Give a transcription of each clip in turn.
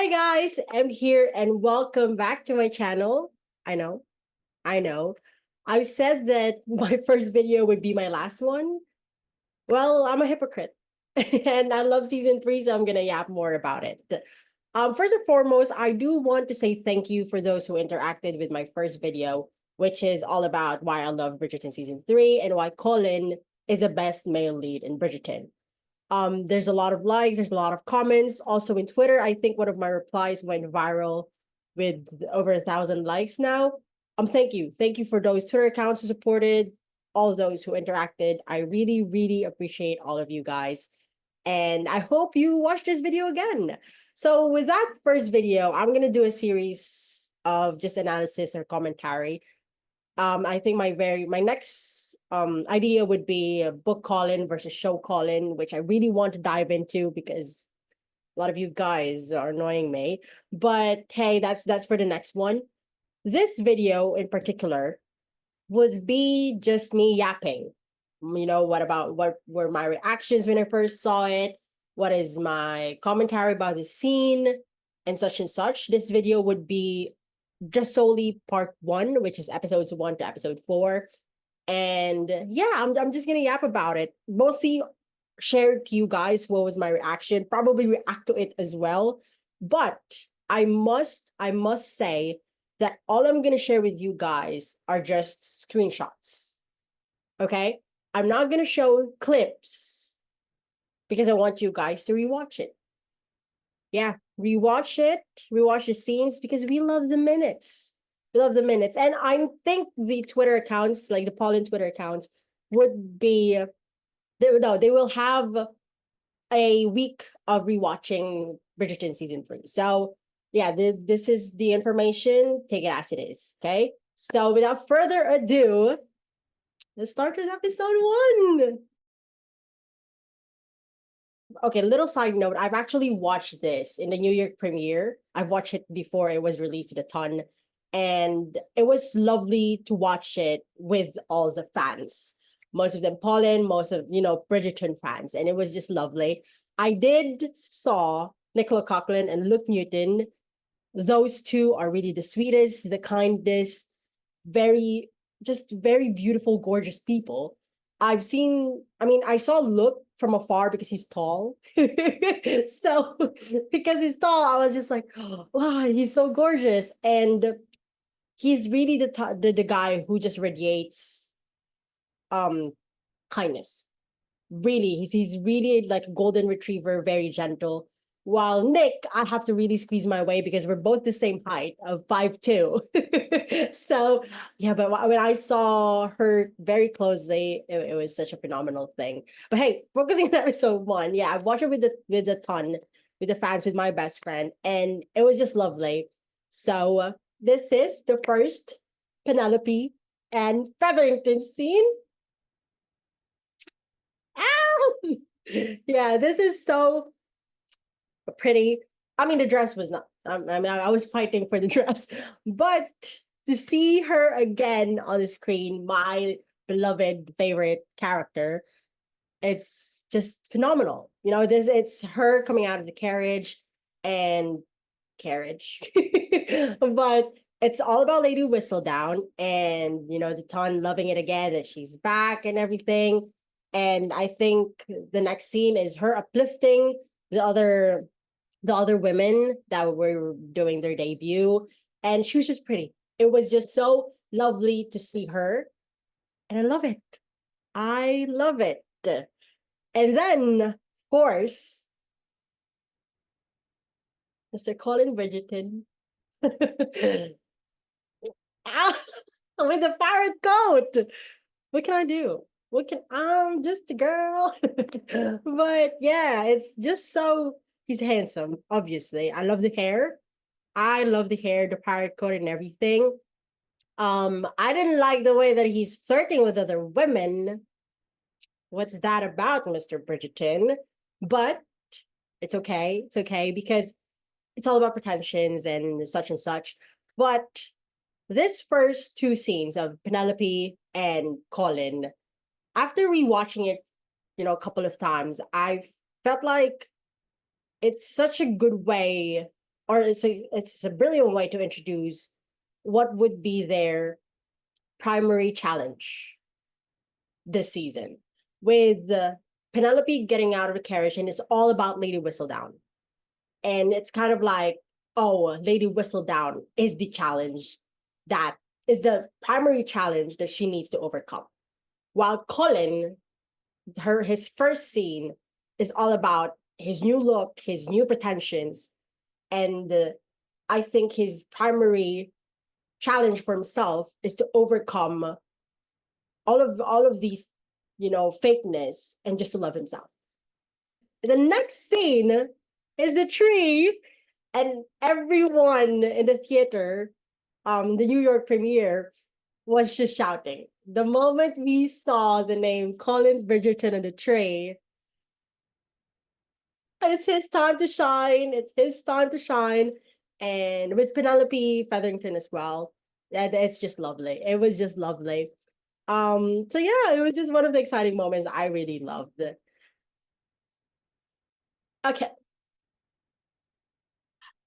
Hey guys, I'm here and welcome back to my channel. I know, I know. I've said that my first video would be my last one. Well, I'm a hypocrite. And I love season three, so I'm gonna yap more about it. First and foremost, I do want to say thank you for those who interacted with my first video, which is all about why I love Bridgerton season three and why Colin is the best male lead in Bridgerton. There's a lot of likes, there's a lot of comments. Also in Twitter, I think one of my replies went viral with over 1,000 likes now. Thank you for those Twitter accounts who supported, all those who interacted. I really, really appreciate all of you guys. And I hope you watch this video again. So with that first video, I'm gonna do a series of just analysis or commentary. I think my next idea would be a book Colin versus show Colin, which I really want to dive into because a lot of you guys are annoying me. But hey, that's for the next one. This video in particular would be just me yapping. What were my reactions when I first saw it? What is my commentary about the scene and such and such? This video would be just solely part one, which is episodes 1 to episode 4. And yeah, I'm just gonna yap about it. Mostly share to you guys what was my reaction, probably react to it as well. But I must say that all I'm gonna share with you guys are just screenshots. Okay? I'm not gonna show clips because I want you guys to rewatch it. Yeah, rewatch it, rewatch the scenes because we love the minutes. We love the minutes. And I think the Twitter accounts, like the Polin Twitter accounts, would be they will have a week of rewatching Bridgerton season 3. So yeah, this is the information. Take it as it is. Okay. So without further ado, let's start with episode 1. Okay, little side note, I've actually watched this in the New York premiere. I've watched it before it was released a ton, and it was lovely to watch it with all the fans. Most of them Polin, most of Bridgerton fans, and it was just lovely. I did saw Nicola Coughlan and Luke Newton. Those two are really the sweetest, the kindest, very beautiful, gorgeous people. I saw Luke from afar because he's tall. So because he's tall, I was just like, oh, wow, he's so gorgeous. And he's really the guy who just radiates um kindness. Really, he's really like a golden retriever, very gentle. While Nick, I have to really squeeze my way because we're both the same height of 5'2". So yeah, but when I saw her very closely, it was such a phenomenal thing. But hey, focusing on episode 1, yeah, I've watched it with a ton, with the fans, with my best friend, and it was just lovely. So this is the first Penelope and Featherington scene. Ow! Yeah, this is so pretty. I mean, the dress was not. I was fighting for the dress, but to see her again on the screen, my beloved favorite character, it's just phenomenal. It's her coming out of the and carriage, but it's all about Lady Whistledown, and the ton loving it again that she's back and everything. And I think the next scene is her uplifting the other women that were doing their debut, and she was just pretty. It was just so lovely to see her, and I love it. I love it. And then, of course, Mr. Colin Bridgerton. Ah, with the parrot coat. What can I do? I'm just a girl. But yeah, it's just so he's handsome, obviously. I love the hair. I love the hair, the pirate coat, and everything. I didn't like the way that he's flirting with other women. What's that about, Mr. Bridgerton? But it's okay. It's okay because it's all about pretensions and such and such. But this first 2 scenes of Penelope and Colin, after rewatching it, a couple of times, I've felt like it's such a good way or it's a brilliant way to introduce what would be their primary challenge this season, with Penelope getting out of the carriage, and it's all about Lady Whistledown. And it's kind of like, oh, Lady Whistledown is the challenge, that is the primary challenge that she needs to overcome. While Colin, his first scene is all about his new look, his new pretensions, and I think his primary challenge for himself is to overcome all of these, fakeness, and just to love himself. The next scene is the tree, and everyone in the theater, the New York premiere, was just shouting. The moment we saw the name Colin Bridgerton on the tray, it's his time to shine. It's his time to shine. And with Penelope Featherington as well. And it's just lovely. It was just lovely. So yeah, it was just one of the exciting moments I really loved. Okay.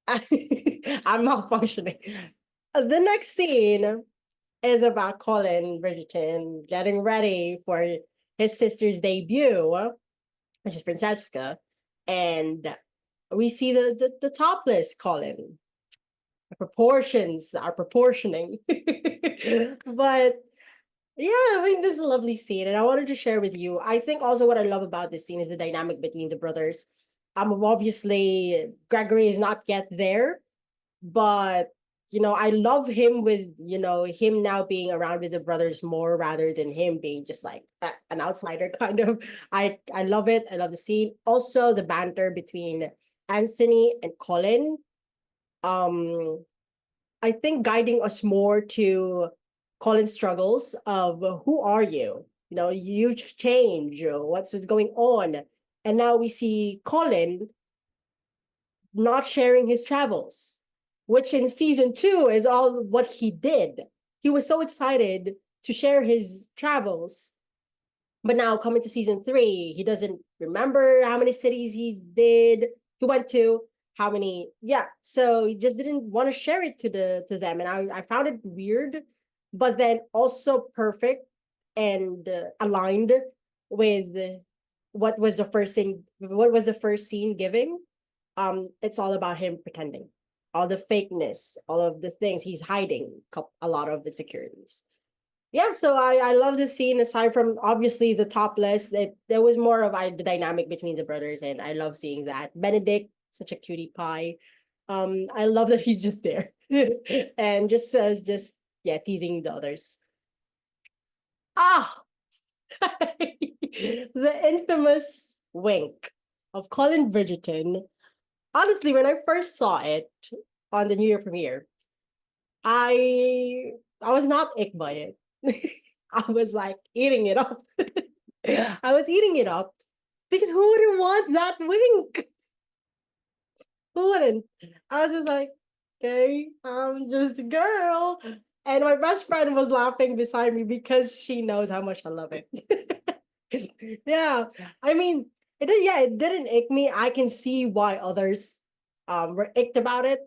I'm malfunctioning. The next scene is about Colin Bridgerton getting ready for his sister's debut, which is Francesca. And we see the topless Colin. The proportions are proportioning. But yeah, I mean, this is a lovely scene, and I wanted to share with you. I think also what I love about this scene is the dynamic between the brothers. Obviously, Gregory is not yet there, but I love him with him now being around with the brothers more rather than him being just like an outsider kind of. I love it. I love the scene. Also, the banter between Anthony and Colin. Um, I think guiding us more to Colin's struggles of who are you? You've changed. What's going on? And now we see Colin not sharing his travels, which in season 2 is all what he did. He was so excited to share his travels. But now coming to season 3, he doesn't remember how many cities he went to, how many, yeah. So he just didn't want to share it to them. And I found it weird, but then also perfect and aligned with what was the first scene giving. It's all about him pretending, all the fakeness, all of the things he's hiding, a lot of insecurities. Yeah, so I love this scene. Aside from obviously the topless, there was more of the dynamic between the brothers, and I love seeing that. Benedict, such a cutie pie. I love that he's just there and just says, just yeah, teasing the others. Ah, the infamous wink of Colin Bridgerton. Honestly, when I first saw it on the New Year premiere, I I was not ick by it. I was like eating it up. I was eating it up because who wouldn't want that wink? Who wouldn't? I was just like, okay, I'm just a girl. And my best friend was laughing beside me because she knows how much I love it. Yeah. I mean, it didn't ick me. I can see why others were icked about it.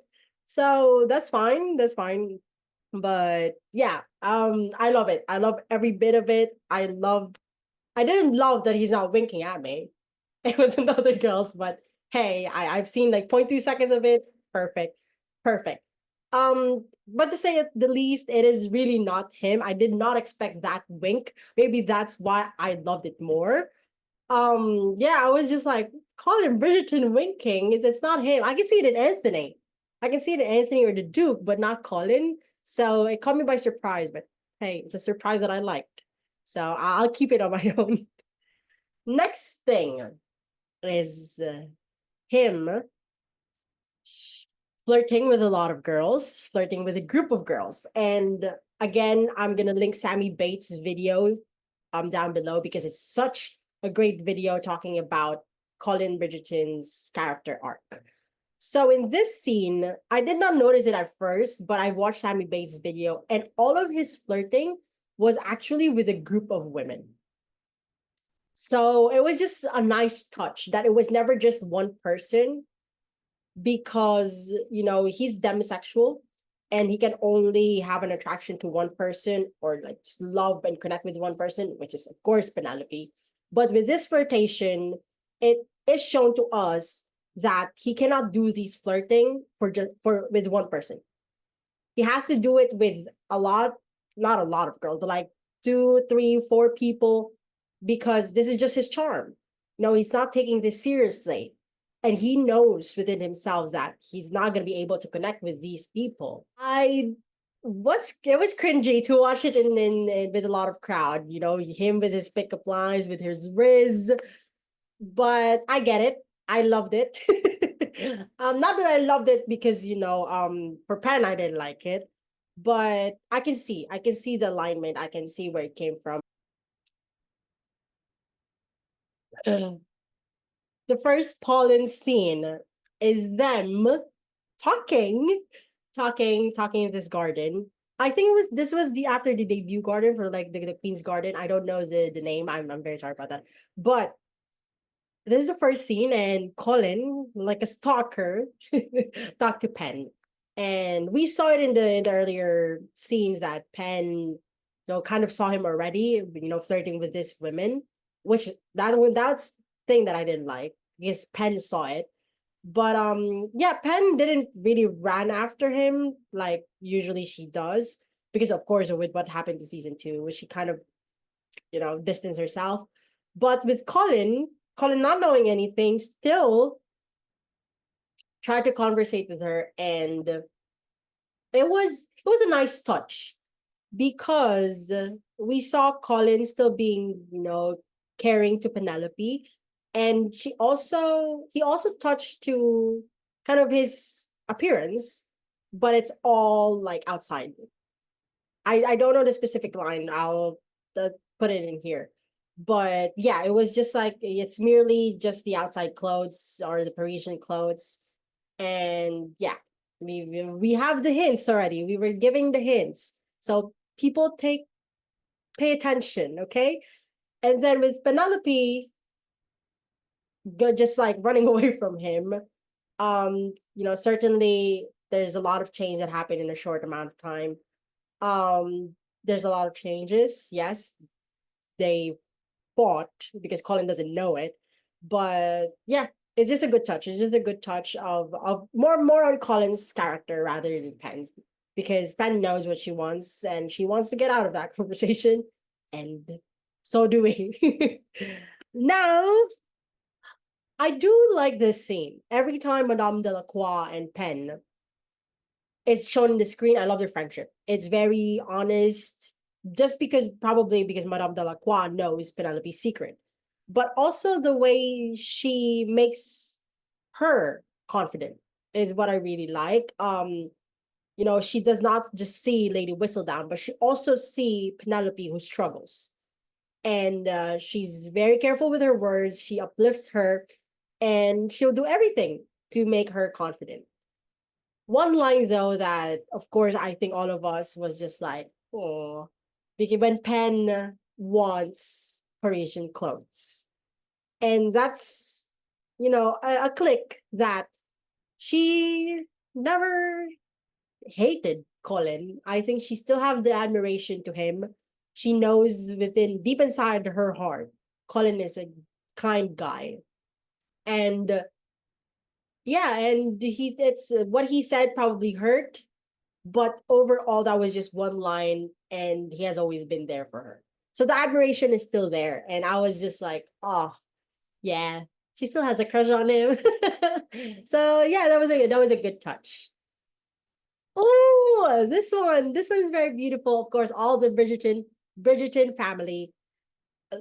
So that's fine. That's fine. But yeah, I love it. I love every bit of it. I didn't love that he's not winking at me. It was another girl's, but hey, I've seen like 0.2 seconds of it. Perfect. Perfect. But to say it the least, it is really not him. I did not expect that wink. Maybe that's why I loved it more. Yeah, I was just like, Colin Bridgerton winking. It's not him. I can see it in Anthony. I can see it in Anthony or the Duke, but not Colin. So it caught me by surprise, but hey, it's a surprise that I liked. So I'll keep it on my own. Next thing is him flirting with a lot of girls, flirting with a group of girls. And again, I'm gonna link Sammy Bates' video down below because it's such a great video talking about Colin Bridgerton's character arc. So in this scene, I did not notice it at first, but I watched Sammy Bates' video, and all of his flirting was actually with a group of women. So it was just a nice touch that it was never just one person because he's demisexual and he can only have an attraction to one person, or like just love and connect with one person, which is of course Penelope. But with this flirtation, it is shown to us that he cannot do these flirting for with one person. He has to do it with a lot, not a lot of girls, but like two, three, four people, because this is just his charm. No, he's not taking this seriously. And he knows within himself that he's not going to be able to connect with these people. It was cringy to watch it in with a lot of crowd, him with his pickup lines, with his riz, but I get it. I loved it. Not that I loved it because for Pen I didn't like it, but I can see the alignment. I can see where it came from. The first Polin scene is them talking, talking in this garden. I think this was the after the debut garden for like the Queen's Garden. I don't know the name. I'm very sorry about that. But this is the first scene, and Colin, like a stalker, talked to Penn. And we saw it in the earlier scenes that Penn, kind of saw him already, flirting with this women, which that's thing that I didn't like because Penn saw it. But yeah, Penn didn't really run after him like usually she does, because of course with what happened to season 2, which she kind of distanced herself. But with Colin not knowing anything, still tried to conversate with her, and it was a nice touch because we saw Colin still being, caring to Penelope, and he also touched to kind of his appearance, but it's all like outside. I don't know the specific line. I'll put it in here. But yeah, it was just like it's merely just the outside clothes or the Parisian clothes. And yeah, we have the hints already. We were giving the hints. So people pay attention, okay? And then with Penelope just like running away from him, certainly there's a lot of change that happened in a short amount of time. Um, there's a lot of changes. Yes, they fought because Colin doesn't know it. But yeah, it's just a good touch. It's just a good touch of more on Colin's character rather than Penn's, because Penn knows what she wants and she wants to get out of that conversation, and so do we. Now, I do like this scene. Every time Madame Delacroix and Penn is shown in the screen, I love their friendship. It's very honest, just probably because Madame Delacroix knows Penelope's secret, but also the way she makes her confident is what I really like. She does not just see Lady Whistledown, but she also see Penelope who struggles, and she's very careful with her words. She uplifts her, and she'll do everything to make her confident. One line though that of course I think all of us was just like, oh, because when Penn wants Parisian clothes. And that's a click that she never hated Colin. I think she still have the admiration to him. She knows within deep inside her heart, Colin is a kind guy. And yeah, and it's what he said probably hurt, but overall that was just one line, and he has always been there for her. So the admiration is still there, and I was just like, oh yeah, she still has a crush on him. So yeah, that was a good touch. Oh, this one's very beautiful. Of course, all the Bridgerton family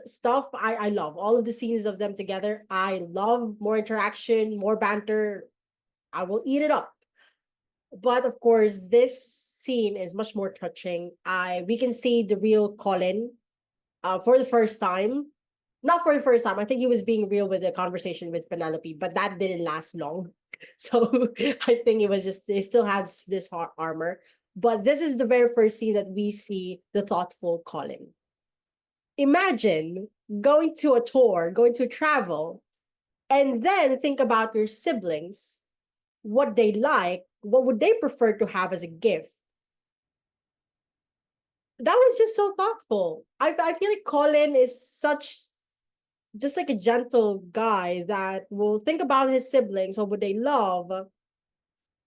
stuff. I love all of the scenes of them together. I love more interaction, more banter. I will eat it up. But of course, this scene is much more touching. I We can see the real Colin for the first time. Not for the first time. I think he was being real with the conversation with Penelope, but that didn't last long. So I think it was just they still had this armor. But this is the very first scene that we see the thoughtful Colin. Imagine going to a tour, going to travel, and then think about your siblings what they like, what would they prefer to have as a gift. That was just so thoughtful. I feel like Colin is such just like a gentle guy that will think about his siblings, what would they love,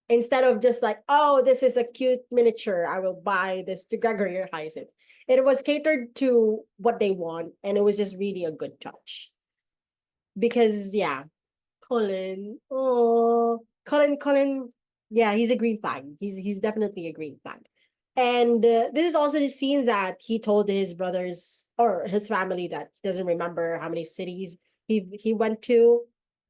instead of just like, oh, this is a cute miniature, I will buy this to Gregory or Hyacinth. It was catered to what they want, and it was just really a good touch. Because yeah, Colin, oh, Colin, yeah, he's a green flag. He's definitely a green flag. And this is also the scene that he told his brothers or his family that he doesn't remember how many cities he went to,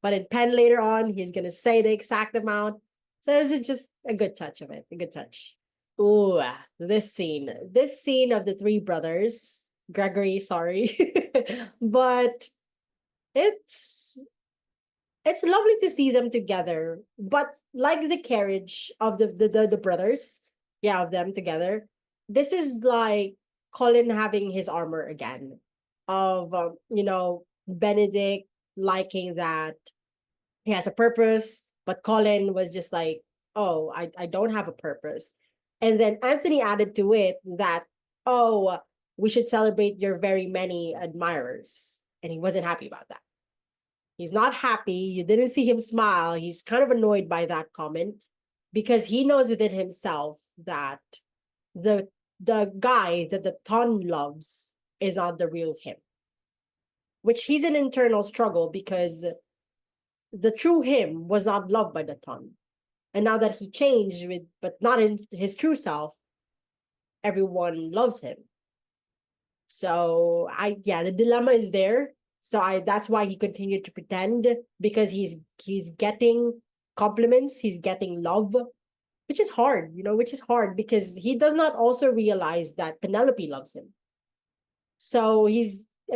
but in pen later on, he's gonna say the exact amount. So it was just a good touch of it, a good touch. Ooh, this scene of the three brothers, Gregory, sorry, but it's it's lovely to see them together. But like the carriage of the brothers, yeah, of them together, this is like Colin having his armor again, of Benedict liking that he has a purpose, but Colin was just like, oh, I don't have a purpose. And then Anthony added to it that, oh, we should celebrate your very many admirers. And he wasn't happy about that. He's not happy. You didn't see him smile. He's kind of annoyed by that comment because he knows within himself that the the guy that the ton loves is not the real him, which he's an internal struggle because the true him was not loved by the ton. And now that he changed with but not in his true self, everyone loves him. So the dilemma is there. So that's why he continued to pretend, because he's getting compliments, he's getting love, which is hard, which is hard because he does not also realize that Penelope loves him. So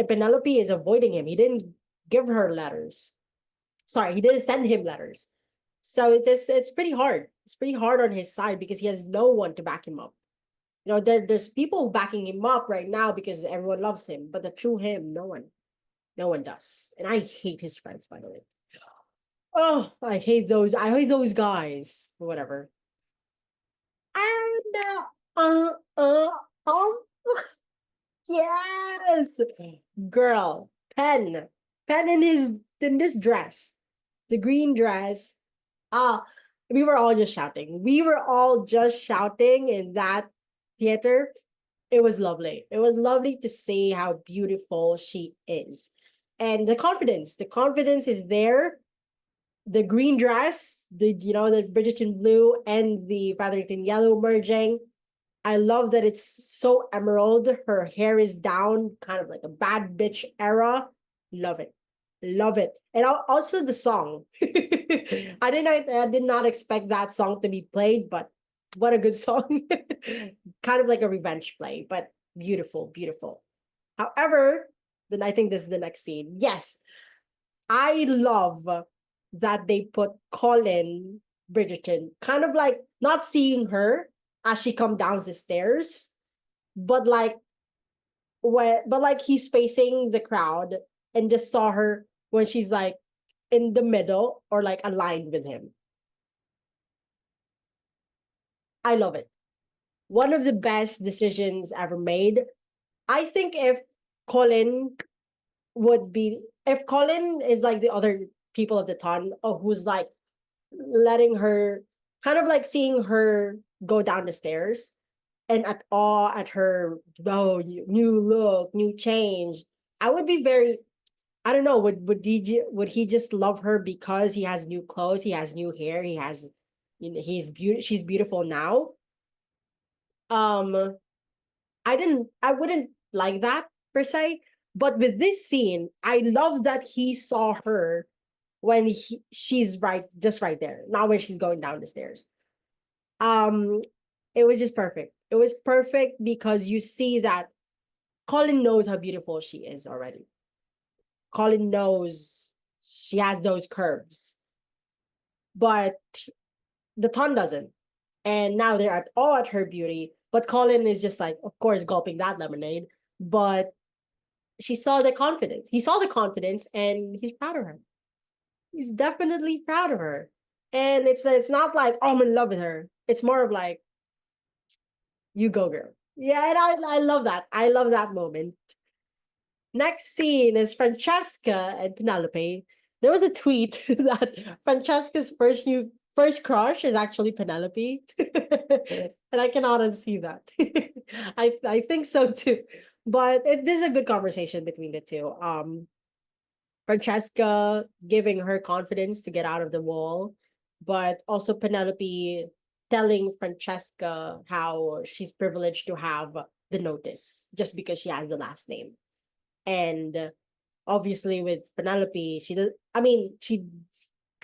Penelope is avoiding him. He didn't give her letters. Sorry, he didn't send him letters. So it's pretty hard. It's pretty hard on his side because he has no one to back him up. There's people backing him up right now because everyone loves him, but the true him, no one does. And I hate his friends, by the way. Oh, I hate those. I hate those guys. Whatever. And um, yes, girl, pen in this dress, the green dress. Ah, we were all just shouting. We were all just shouting in that theater. It was lovely. It was lovely to see how beautiful she is. And the confidence is there. The green dress, the Bridgerton blue and the Featherington yellow merging. I love that it's so emerald. Her hair is down, kind of like a bad bitch era. Love it. Love it. And also the song. I did not expect that song to be played, but what a good song. Kind of like a revenge play, but beautiful, beautiful. However, then I think this is the next scene. Yes, I love that they put Colin Bridgerton kind of like not seeing her as she come down the stairs, but like he's facing the crowd and just saw her when she's like in the middle or like aligned with him. I love it. One of the best decisions ever made. I think Colin if Colin is like the other people of the ton, who's like letting her, kind of like seeing her go down the stairs and at awe at her, oh, new look, new change, I would be very, I don't know, would he just love her because he has new clothes, he has new hair, he has, she's beautiful now. um I wouldn't like that per se, but with this scene, I love that he saw her when she's just right there, not when she's going down the stairs. um it was just perfect. It was perfect because you see that Colin knows how beautiful she is already. Colin knows she has those curves, but the ton doesn't. And now they're at all at her beauty. But Colin is just like, of course, gulping that lemonade. But she saw the confidence. He saw the confidence and he's proud of her. He's definitely proud of her. And it's not like, oh, I'm in love with her. It's more of like, you go, girl. Yeah, and I love that. I love that moment. Next scene is Francesca and Penelope. There was a tweet that Francesca's first crush is actually Penelope, and I cannot unsee that. I think so too. But this is a good conversation between the two. Francesca giving her confidence to get out of the wall, but also Penelope telling Francesca how she's privileged to have the notice just because she has the last name. And obviously with Penelope, she does, I mean,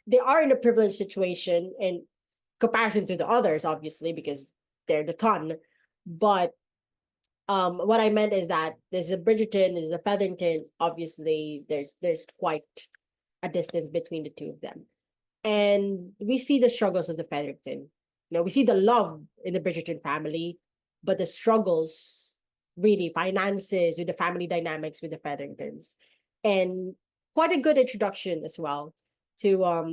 they are in a privileged situation in comparison to the others, obviously, because they're the ton. But what I meant is that there's a Bridgerton, there's a Featherington. Obviously, there's quite a distance between the two of them. And we see the struggles of the Featherington. We see the love in the Bridgerton family, but the struggles, really, finances, with the family dynamics with the Featheringtons. And quite a good introduction as well to what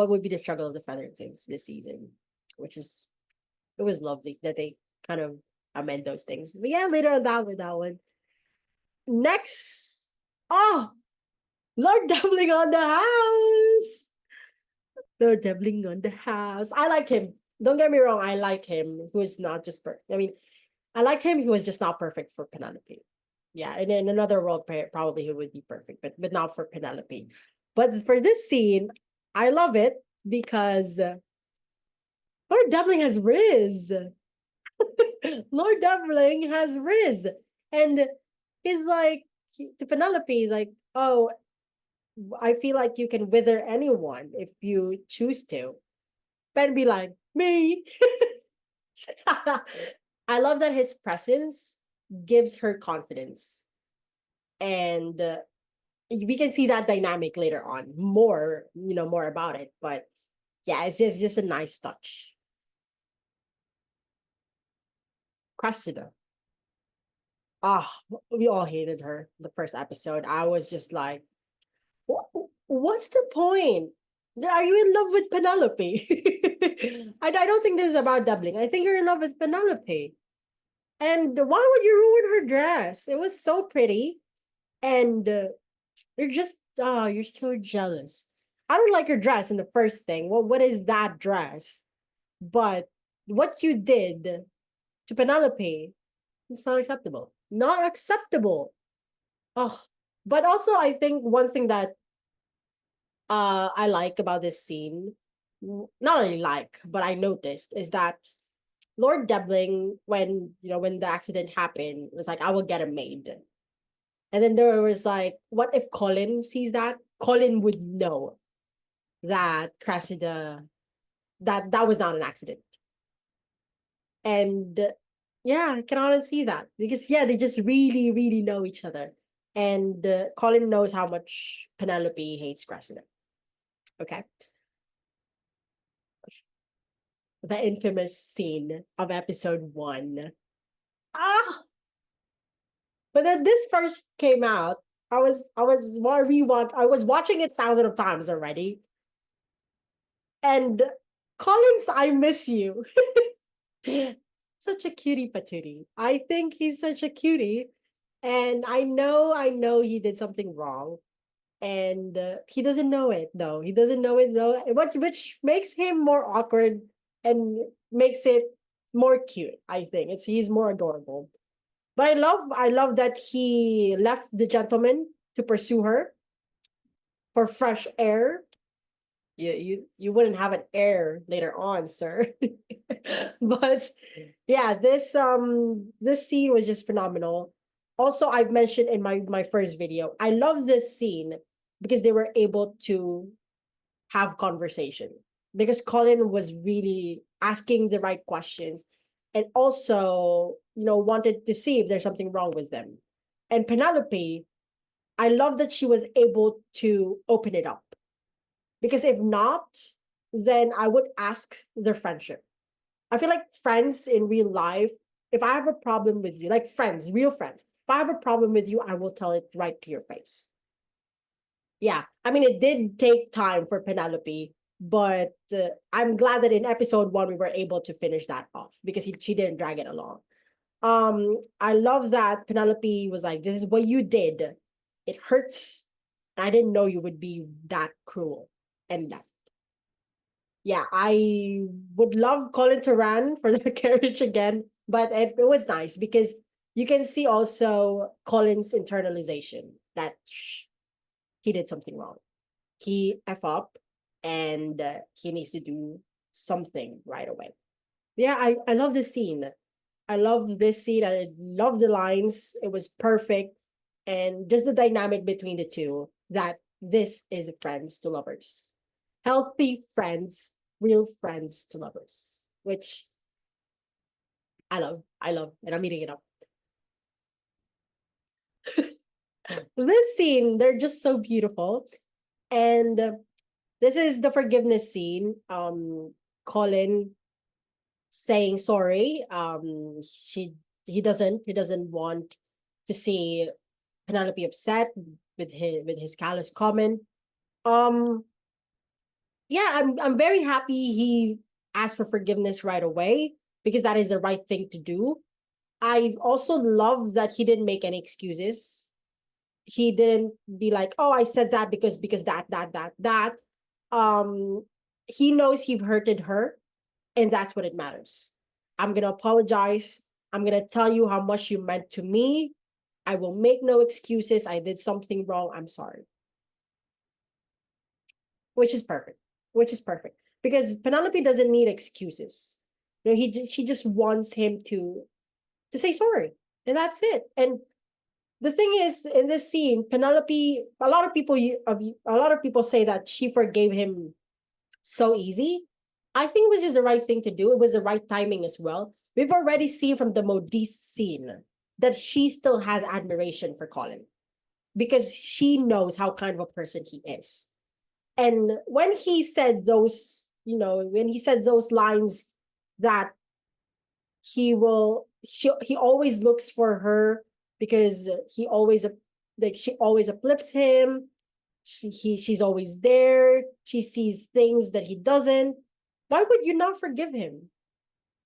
would be the struggle of the Featheringtons this season, which is, it was lovely that they kind of amend those things. But yeah, later on that one. Next, oh, Lord Doubling on the House. Lord Doubling on the House. I liked him. Don't get me wrong, I liked him. Who is not just perfect. I mean, I liked him. He was just not perfect for Penelope. Yeah, and in another world, probably he would be perfect, but not for Penelope. But for this scene, I love it because Lord Doubling has Riz. Lord Doubling has Riz. And he's like, to Penelope, he's like, oh, I feel like you can wither anyone if you choose to. Ben be like, me. I love that his presence gives her confidence. And we can see that dynamic later on. More about it. But yeah, it's just a nice touch. Cressida. Ah, we all hated her the first episode. I was just like, what's the point? Are you in love with Penelope? I don't think this is about doubling. I think you're in love with Penelope. And why would you ruin her dress? It was so pretty. And you're so jealous. I don't like your dress in the first thing. Well, what is that dress? But what you did to Penelope, it's not acceptable. Not acceptable. Oh, but also I think one thing that I like about this scene, not only like, but I noticed is that Lord Debling, when the accident happened, was like, I will get a maid. And then there was like, what if Colin sees that? Colin would know that Cressida, that was not an accident. And yeah, I can honestly see that because yeah, they just really, really know each other. And Colin knows how much Penelope hates Cressida. Okay. The infamous scene of episode 1. Ah, but then this first came out. I was watching it thousands of times already. And Collins, I miss you. Such a cutie patootie. I think he's such a cutie. And I know he did something wrong. And he doesn't know it though. He doesn't know it though, which makes him more awkward and makes it more cute. I think he's more adorable. But I love that he left the gentleman to pursue her for fresh air. You wouldn't have an heir later on, sir. But yeah, this scene was just phenomenal. Also, I've mentioned in my first video, I love this scene because they were able to have conversation because Colin was really asking the right questions and also, wanted to see if there's something wrong with them. And Penelope, I love that she was able to open it up because if not, then I would ask their friendship. I feel like friends in real life, if I have a problem with you, like friends, real friends, if I have a problem with you, I will tell it right to your face. Yeah, I mean, it did take time for Penelope, but I'm glad that in episode one we were able to finish that off because she didn't drag it along. I love that Penelope was like, "This is what you did. It hurts. I didn't know you would be that cruel," and left. Yeah, I would love Colin to run for the carriage again, but it was nice because you can see also Colin's internalization that he did something wrong. He f up, and he needs to do something right away. Yeah, I love this scene. I love this scene. I love the lines. It was perfect, and just the dynamic between the two. That this is friends to lovers, healthy friends, real friends to lovers, which I love. I love, and I'm eating it up. This scene, they're just so beautiful, and this is the forgiveness scene. Colin saying sorry. He doesn't want to see Penelope upset with his callous comment. Um, yeah, I'm very happy he asked for forgiveness right away because that is the right thing to do. I also love that he didn't make any excuses. He didn't be like, "Oh, I said that because that." Um, he knows he hurted her, and that's what it matters. I'm gonna apologize. I'm gonna tell you how much you meant to me. I will make no excuses. I did something wrong. I'm sorry. Which is perfect. Which is perfect. Because Penelope doesn't need excuses. She just wants him to say sorry. And that's it. And the thing is, in this scene, Penelope, a lot of people say that she forgave him so easy. I think it was just the right thing to do. It was the right timing as well. We've already seen from the Modiste scene that she still has admiration for Colin because she knows how kind of a person he is. And when he said when he said those lines that he always looks for her because he always like she always uplifts him. She's always there. She sees things that he doesn't. Why would you not forgive him?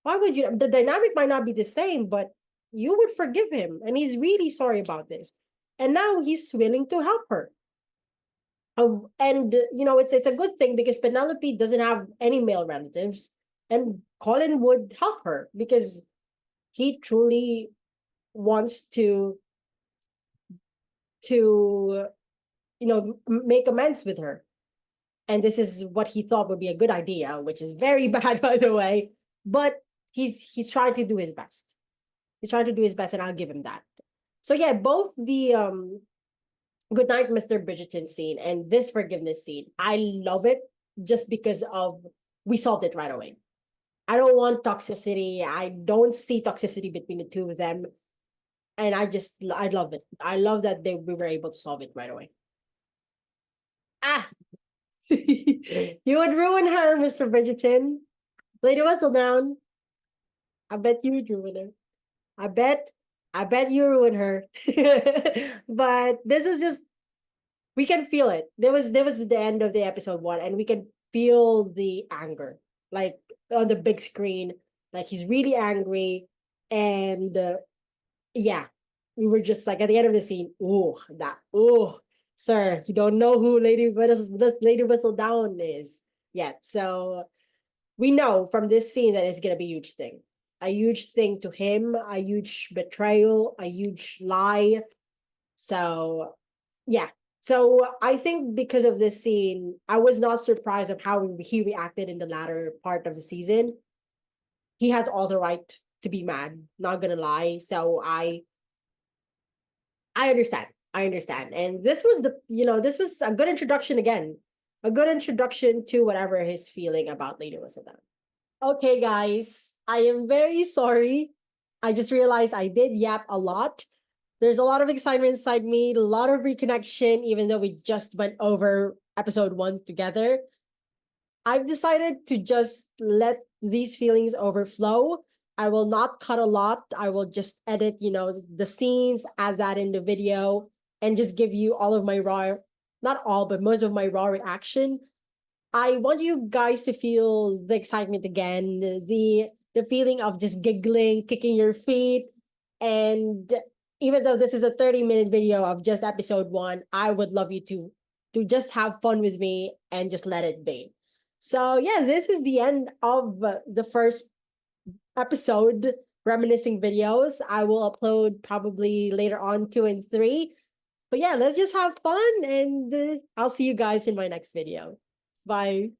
Why would you? The dynamic might not be the same, but you would forgive him, and he's really sorry about this. And now he's willing to help her. And it's a good thing because Penelope doesn't have any male relatives, and Colin would help her because he truly wants to make amends with her. And this is what he thought would be a good idea, which is very bad, by the way. But he's trying to do his best. He's trying to do his best, and I'll give him that. So yeah, both the Good Night, Mr. Bridgerton scene and this forgiveness scene, I love it just because of we solved it right away. I don't want toxicity. I don't see toxicity between the two of them. And I love it. I love that we were able to solve it right away. Ah, you would ruin her, Mr. Bridgerton. Lady Whistledown. I bet you would ruin her. I bet, I bet you ruin her. But this is just we can feel it. There was the end of the episode one, and we can feel the anger, like on the big screen. Like he's really angry, and yeah, we were just like at the end of the scene. Sir, you don't know who Lady Whistledown is yet. So we know from this scene that it's gonna be a huge thing to him, a huge betrayal, a huge lie. So yeah. So I think because of this scene, I was not surprised of how he reacted in the latter part of the season. He has all the right to be mad, not gonna lie. So I understand. I understand. And this was a good introduction again. A good introduction to whatever he's feeling about Lady Wasada. Okay, guys. I am very sorry. I just realized I did yap a lot. There's a lot of excitement inside me, a lot of reconnection, even though we just went over episode one together. I've decided to just let these feelings overflow. I will not cut a lot. I will just edit, the scenes, add that in the video, and just give you all of my not all, but most of my raw reaction. I want you guys to feel the excitement again, the feeling of just giggling, kicking your feet. And even though this is a 30-minute video of just episode 1, I would love you to just have fun with me and just let it be. So yeah, this is the end of the first episode, reminiscing videos. I will upload probably later on 2 and 3. But yeah, let's just have fun, and I'll see you guys in my next video. Bye.